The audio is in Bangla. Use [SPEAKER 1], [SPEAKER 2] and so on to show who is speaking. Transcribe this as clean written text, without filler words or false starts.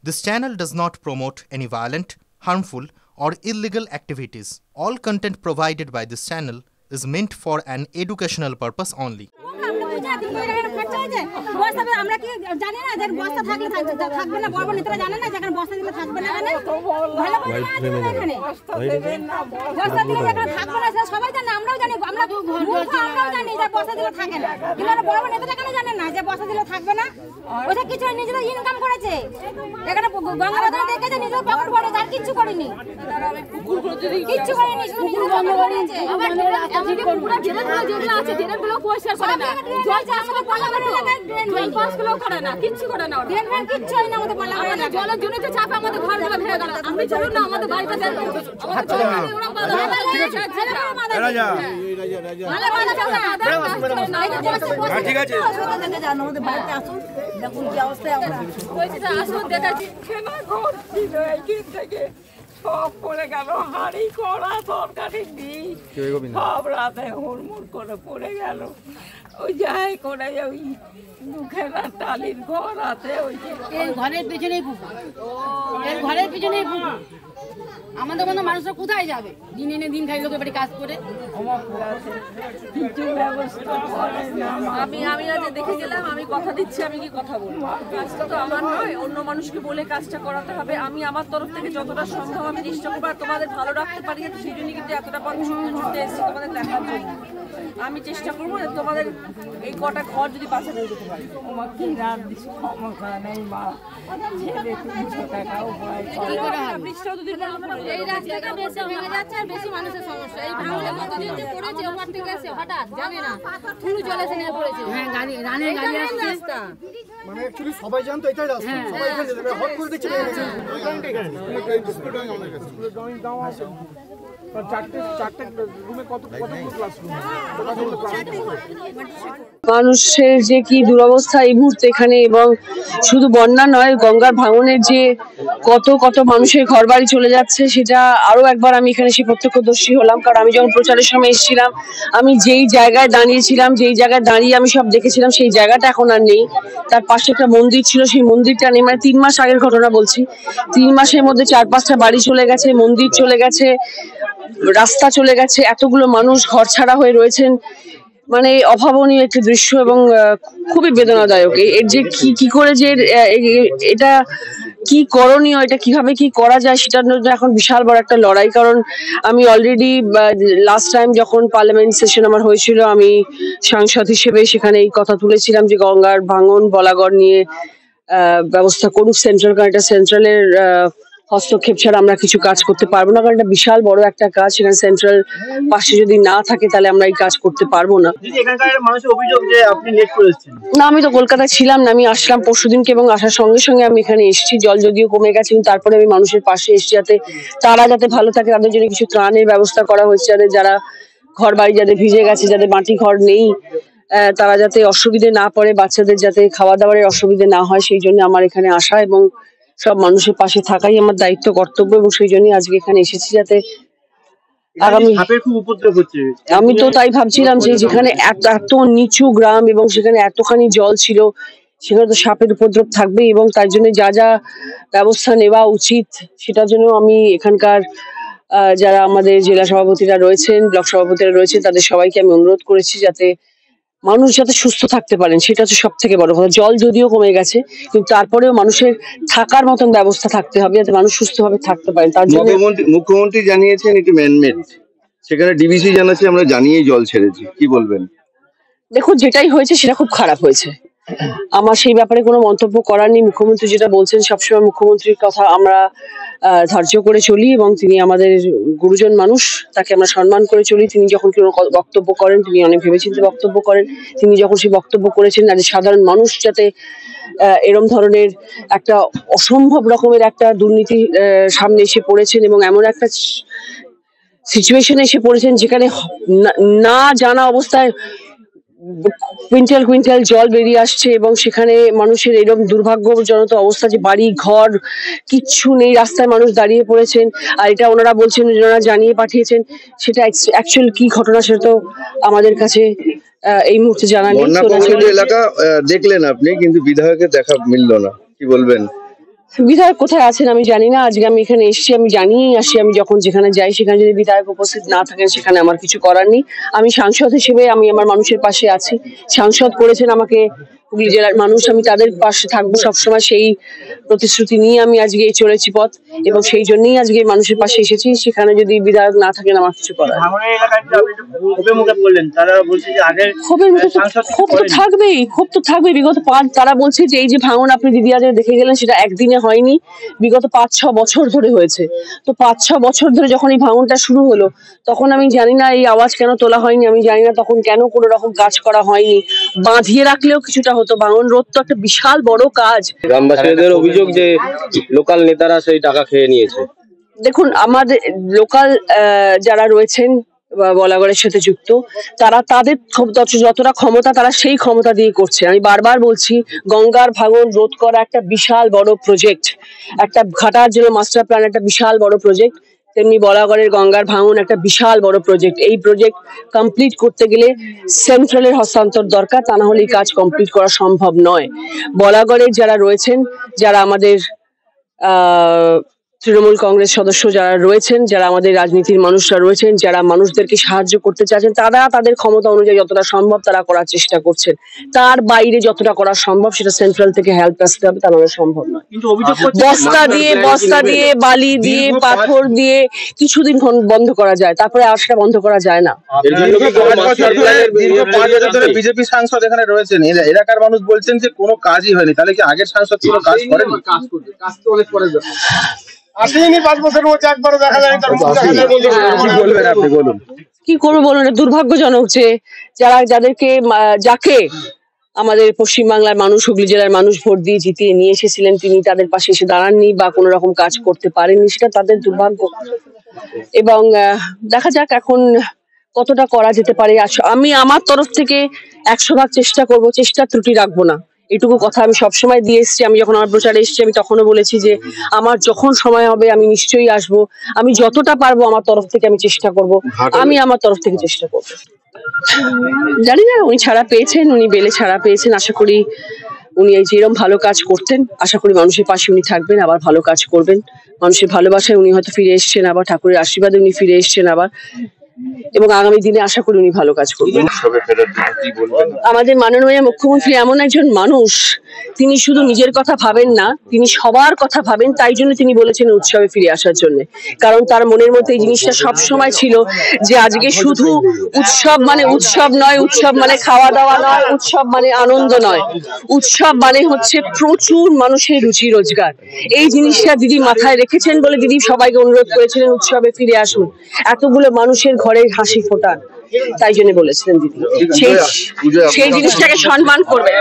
[SPEAKER 1] This channel does not promote any violent, harmful, or illegal activities. All content provided by this channel is meant for an educational purpose only.
[SPEAKER 2] সব পড়ে গেল, হাড়ি কড়া তরকারি দিই সব রাতে হুড়মুড় করে পড়ে গেল। ওই যাই করে ওই মুখের টালির ঘর আছে, ওই
[SPEAKER 3] ঘরের পেছনেই পুকুর, ঘরের পেছনেই পুকুর। আমাদের কোনো মানুষরা কোথায় যাবে? দিন এনে দিন খাই লোকের বাড়ি কাজ করে।
[SPEAKER 2] কিছু ব্যবস্থা করে না।
[SPEAKER 4] আমি আজ দেখে গেলাম, আমি কথা দিচ্ছি, আমি কি কথা বলবো? কাজটা তো আমার নয়, অন্য মানুষকে বলে কাজটা করাতে হবে। আমি আমার তরফ থেকে যতটা সম্ভব আমি চেষ্টা করবো, আর তোমাদের ভালো রাখতে পারি, সেই জন্য কিন্তু এতটা মানুষ ছুটে এসেছি তোমাদের দেখার জন্য। আমি চেষ্টা করবো তোমাদের এই কটা ঘর যদি পাশে নিয়ে যেতে পারি।
[SPEAKER 2] আমার কি রাত দিচ্ছি ক্ষমতা নেই মা, ছেলে 300 টাকা উপায়
[SPEAKER 3] এই রাস্তাটা বেশি ভেঙে যাচ্ছে আর বেশি মানুষের সমস্যা। এই ভাঙলে কতদিন যে পড়েছে ওপার থেকে এসে হঠাৎ জানে না ফুল জলে এসে নিয়ে পড়েছে। হ্যাঁ, গাড়ি রানের গাড়ি আসছে রাস্তা,
[SPEAKER 5] মানে অ্যাকচুয়ালি সবাই জানতো এটাই রাস্তা, সবাই এখানে যেতে হবে, হট করে দেখছে ওই কারণটা এখানে স্কুল ড্রয়িং আমাদের কাছে স্কুল ড্রয়িং দাও আছে। চারটে রুমে কত ক্লাসরুম?
[SPEAKER 6] মানুষের যে কি দুরবস্থা এই মুহূর্তে এখানে, এবং শুধু বন্যা নয়, গঙ্গার ভাঙনের যে কত মানুষের ঘর বাড়ি চলে যাচ্ছে, সেটা আরো একবার আমি এখানে এসে প্রত্যক্ষদর্শী হলাম। কারণ আমি যখন প্রচারের সময় এসেছিলাম, আমি যেই জায়গায় দাঁড়িয়েছিলাম, যেই জায়গায় দাঁড়িয়ে আমি সব দেখেছিলাম, সেই জায়গাটা এখন আর নেই। তার পাশে একটা মন্দির ছিল, সেই মন্দিরটা নেই। মানে 3 মাস আগের ঘটনা বলছি। 3 মাসের মধ্যে 4-5টা বাড়ি চলে গেছে, মন্দির চলে গেছে, রাস্তা চলে গেছে, এতগুলো মানুষ ঘর ছাড়া হয়ে রয়েছেন। মানে অভাবনীয় একটি দৃশ্য এবং খুবই বেদনাদায়ক। এর যে কি করে যে এটা কি করণীয়, এটা কিভাবে কি করা যায়, সেটার জন্য এখন বিশাল বড় একটা লড়াই। কারণ আমি অলরেডি লাস্ট টাইম যখন পার্লামেন্ট সেশন আমার হয়েছিল, আমি সাংসদ হিসেবে সেখানে এই কথা তুলেছিলাম যে গঙ্গার ভাঙন বলাগড় নিয়ে ব্যবস্থা করুক সেন্ট্রাল, কারণ এটা সেন্ট্রালের হস্তক্ষেপ ছাড়া আমরা কিছু কাজ করতে পারবো না। কারণ এটা বিশাল বড় একটা কাজ, সেখানে সেন্ট্রাল পাশে যদি না থাকে তাহলে আমরা এই কাজ করতে পারবো না। না, আমি তো কলকাতায় ছিলাম না, আমি আসলাম পরশুদিনকে, এবং আসার সঙ্গে সঙ্গে আমি এখানে এসেছি। জল যদিও কমে গেছে, কিন্তু তারপরে আমি মানুষের পাশে এসেছি, যাতে তারা যাতে ভালো থাকে, তাদের জন্য কিছু ত্রাণের ব্যবস্থা করা হয়েছে, যারা ঘর বাড়ি যাদের ভিজে গেছে, যাদের মাটি ঘর নেই, তারা যাতে অসুবিধে না পড়ে, বাচ্চাদের যাতে খাওয়া দাওয়ার অসুবিধে না হয়, সেই জন্য আমার এখানে আসা এবং সব মানুষের পাশে থাকাই আমার দায়িত্ব, কর্তব্য, এবং সেই জন্যই আজকে এখানে এসেছি, যাতে আগামী আমি তো তাই ভাবছিলাম যে যেখানে এত নিচু গ্রাম এবং সেখানে এতখানি জল ছিল, সেখানে তো সাপের উপদ্রব থাকবেই, এবং তার জন্য যা ব্যবস্থা নেওয়া উচিত সেটার জন্য আমি এখানকার যারা আমাদের জেলা সভাপতিরা রয়েছেন, ব্লক সভাপতিরা রয়েছেন, তাদের সবাইকে আমি অনুরোধ করেছি যাতে মানুষ যাতে সুস্থ থাকতে পারেন। সেটা হচ্ছে সব থেকে বড় কথা। জল যদিও কমে গেছে, কিন্তু তারপরেও মানুষের থাকার মতন ব্যবস্থা থাকতে হবে, যাতে মানুষ সুস্থভাবে থাকতে পারেন। তার জন্য
[SPEAKER 7] মুখ্যমন্ত্রী জানিয়েছেন এটি ম্যানমেড, সেখানে ডিবিসি জানাচ্ছে আমরা জানিয়েই জল ছেড়েছি, কি বলবেন?
[SPEAKER 6] দেখুন, যেটাই হয়েছে সেটা খুব খারাপ হয়েছে, আমার সেই ব্যাপারে কোনো মন্তব্য করার নেই। মুখ্যমন্ত্রী যেটা বলছেন, সবসময় মুখ্যমন্ত্রীর কথা আমরা ধার্য করে চলি, এবং তিনি আমাদের গুরুজন মানুষ, তাকে আমরা সম্মান করে চলি। তিনি যখন কোনো বক্তব্য করেন, তিনি অনেক ভেবেচিন্তে বক্তব্য করেন। তিনি যখন সেই বক্তব্য করেছেন, আর সাধারণ মানুষ যাতে এরম ধরনের একটা অসম্ভব রকমের একটা দুর্নীতি সামনে এসে পড়েছেন, এবং এমন একটা সিচুয়েশনে এসে পড়েছেন যেখানে না জানা অবস্থায় কুইন্টাল জল বেরিয়ে আসছে, এবং সেখানে মানুষের এরকম দুর্ভাগ্যজনক অবস্থা যে বাড়ি ঘর কিচ্ছু নেই, রাস্তায় মানুষ দাঁড়িয়ে পড়েছেন। আর এটা ওনারা বলছেন, ওনারা জানিয়ে পাঠিয়েছেন, সেটা অ্যাকচুয়াল কি ঘটনা সেটা তো আমাদের কাছে এই মুহূর্তে জানা নেই।
[SPEAKER 7] এলাকা দেখলেন আপনি, কিন্তু বিধায়কের দেখা মিলল না, কি বলবেন?
[SPEAKER 6] বিধায়ক কোথায় আছেন আমি জানি না। আজকে আমি এখানে এসেছি, আমি জানিয়ে আসি, আমি যখন যেখানে যাই সেখানে যদি বিধায়ক উপস্থিত না থাকেন সেখানে আমার কিছু করার নেই। আমি সাংসদ হিসেবে আমি আমার মানুষের পাশে আছি। সাংসদ করেছেন আমাকে হুগলি জেলার মানুষ, আমি তাদের পাশে থাকবো সবসময়, সেই প্রতিশ্রুতি নিয়ে আমি আজকে চলেছি পথ, এবং সেই জন্যই আজকে মানুষের পাশে এসেছি। সেখানে যদি বিধায়ক না থাকেন আমার কিছু করার নেই। ক্ষোভ তো থাকবেই, ক্ষোভ তো থাকবেই। বিগত তারা বলছে যে এই যে ভাঙন আপনি দিদি আজ দেখে গেলেন সেটা একদিনে হয়নি, বিগত 5-6 বছর ধরে হয়েছে। তো 5-6 বছর ধরে যখন এই ভাঙনটা শুরু হলো তখন আমি জানি না এই আওয়াজ কেন তোলা হয়নি, আমি জানি না তখন কেন কোনো রকম কাজ করা হয়নি। বাঁধিয়ে রাখলেও কিছুটা হতো। ভাঙন রোধ তো একটা বিশাল বড় কাজ।
[SPEAKER 8] গ্রামবাসীদের অভিযোগ যে লোকাল নেতারা সেই টাকা খেয়ে নিয়েছে।
[SPEAKER 6] দেখুন, আমাদের লোকাল যারা রয়েছেন বলাগড়ের সাথে যুক্ত, তারা তাদের যতটা ক্ষমতা তারা সেই ক্ষমতা দিয়ে করছে। আমি বারবার বলছি, গঙ্গার ভাঙন রোধ করা একটা বিশাল বড় প্রজেক্ট, একটা ঘাটার জন্য মাস্টার প্ল্যান একটা বিশাল বড় প্রজেক্ট, তেমনি বলাগড়ের গঙ্গার ভাঙন একটা বিশাল বড় প্রজেক্ট। এই প্রজেক্ট কমপ্লিট করতে গেলে সেন্ট্রালের হস্তান্তর দরকার, তা না হলে এই কাজ কমপ্লিট করা সম্ভব নয়। বলাগড়ের যারা রয়েছেন, যারা আমাদের তৃণমূল কংগ্রেস সদস্য যারা রয়েছেন, যারা আমাদের রাজনীতির মানুষরা রয়েছেন, যারা মানুষদেরকে সাহায্য করতে চাচ্ছেন, তারা তাদের ক্ষমতা অনুযায়ী যতটা সম্ভব তারা করার চেষ্টা করছেন। তার বাইরে যতটা করা সম্ভব সেটা সেন্ট্রাল থেকে হেল্প আসতে হবে, তা নাহলে সম্ভব নয়। বস্তা দিয়ে বালি দিয়ে পাথর দিয়ে কিছুদিন বন্ধ করা যায়, তারপরে আর সেটা বন্ধ করা যায় না।
[SPEAKER 8] বিজেপি সাংসদ এখানে রয়েছেন, এলাকার মানুষ বলছেন যে কোনো কাজই হয়নি, তাহলে কি আগের সাংসদ কোনো কাজ করেনি? কাজ তো অনেক পরে
[SPEAKER 5] আসেনি 5 বছরের মধ্যে একবারও দেখা যায়।
[SPEAKER 6] কি করবো বলুন, দুর্ভাগ্যজনক যে যাকে আমাদের পশ্চিমবাংলার মানুষ, হুগলি জেলার মানুষ ভোট দিয়ে জিতিয়ে নিয়ে এসেছিলেন, তিনি তাদের পাশে এসে দাঁড়াননি বা কোনো রকম কাজ করতে পারেননি, সেটা তাদের দুর্ভাগ্য। এবং দেখা যাক এখন কতটা করা যেতে পারে। আমি আমার তরফ থেকে 100 ভাগ চেষ্টা করব, চেষ্টার ত্রুটি রাখবো না, এটুকু কথা আমি সবসময় দিয়ে এসেছি। আমি যখন আমার প্রচারে এসেছি আমি তখনও বলেছি যে আমার যখন সময় হবে আমি নিশ্চয়ই আসবো, আমি যতটা পারবো আমার তরফ থেকে আমি চেষ্টা করব, আমি আমার তরফ থেকে চেষ্টা করব। জানি না, উনি ছাড়া পেয়েছেন, উনি বেলে ছাড়া পেয়েছেন। আশা করি উনি এই যেরকম ভালো কাজ করতেন, আশা করি মানুষের পাশে উনি থাকবেন, আবার ভালো কাজ করবেন। মানুষের ভালোবাসায় উনি হয়তো ফিরে এসছেন আবার, ঠাকুরের আশীর্বাদে উনি ফিরে এসছেন আবার, এবং আগামী দিনে আশা করি উনি ভালো কাজ করবেন। আমাদের মাননীয় মুখ্যমন্ত্রী এমন একজন মানুষ, তিনি শুধু নিজের কথা ভাবেন না, তিনি সবার কথা ভাবেন। তাই জন্য তিনি বলেছেন উৎসবে ফিরে আসার জন্য, কারণ তার মনের মধ্যে এই জিনিসটা সব সময় ছিল যে আজকে শুধু উৎসব মানে উৎসব নয়, উৎসব মানে খাওয়া দাওয়া নয়, উৎসব মানে আনন্দ নয়, উৎসব মানে হচ্ছে প্রচুর মানুষের রুচি রোজগার। এই জিনিসটা দিদি মাথায় রেখেছেন বলে দিদি সবাইকে অনুরোধ করেছিলেন উৎসবে ফিরে আসুন, এতগুলো মানুষের ঘরে হাসি ফোটান, তাই জন্য বলেছিলেন দিদি। সেই জিনিসটাকে সম্মান করবে।